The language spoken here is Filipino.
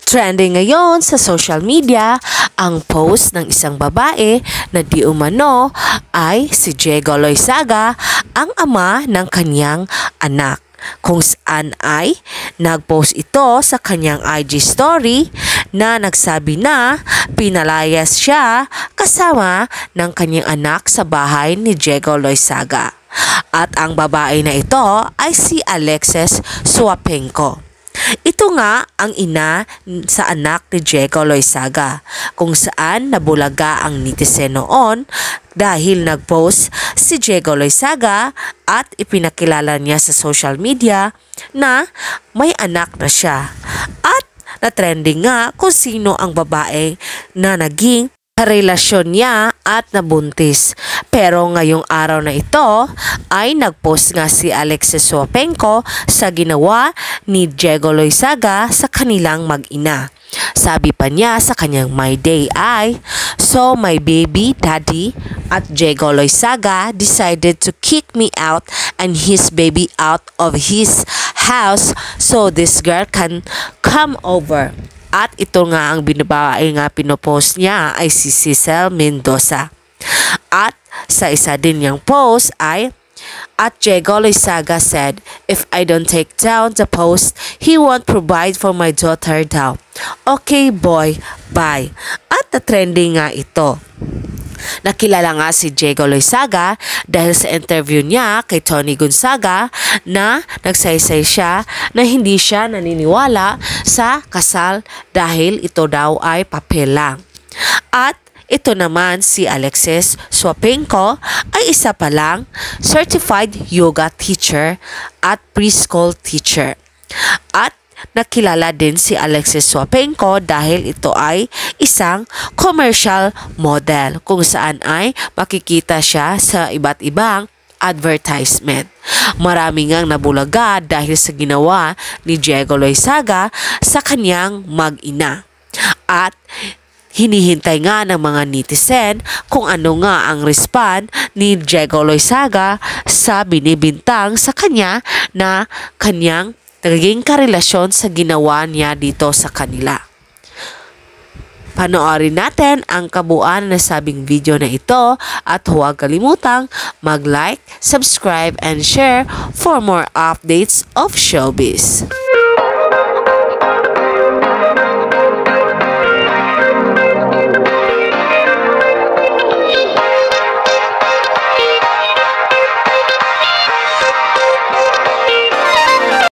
Trending ngayon sa social media ang post ng isang babae na di umano ay si Diego Loizaga, ang ama ng kanyang anak. Kung saan ay nagpost ito sa kanyang IG story na nagsabi na pinalayas siya kasama ng kanyang anak sa bahay ni Diego Loizaga. At ang babae na ito ay si Alexis Swapenko. Ito nga ang ina sa anak ni Diego Loizaga, kung saan nabulaga ang netizen noon dahil nagpost si Diego Loizaga at ipinakilala niya sa social media na may anak na siya. At na-trending nga kung sino ang babae na naging relasyon niya at nabuntis. Pero ngayong araw na ito ay nagpost nga si Alexis Swapenko sa ginawa ni Diego Loizaga sa kanilang mag-ina. Sabi pa niya sa kanyang My Day ay, "So my baby daddy at Diego Loizaga decided to kick me out and his baby out of his house so this girl can come over." At ito nga ang binabae nga pinopost niya ay si Cecil Mendoza. At sa isa din niyang post ay, at Diego Loizaga said, "If I don't take down the post, he won't provide for my daughter daw. Okay boy, bye." At na-trending nga ito. Nakilala nga si Diego Loizaga dahil sa interview niya kay Tony Gonzaga na nagsaysay siya na hindi siya naniniwala sa kasal dahil ito daw ay papel lang. At ito naman si Alexis Swapenko ay isa pa lang certified yoga teacher at preschool teacher. At nakilala din si Alexis Swapenko dahil ito ay isang commercial model kung saan ay makikita siya sa iba't ibang advertisement. Marami ngang nabulaga dahil sa ginawa ni Diego Loizaga sa kanyang mag-ina. At hinihintay nga ng mga netizen kung ano nga ang respond ni Diego Loizaga sa binibintang sa kanya na kanyang naging karelasyon sa ginawa niya dito sa kanila. Panoorin natin ang kabuuan na sabing video na ito at huwag kalimutang mag-like, subscribe, and share for more updates of showbiz.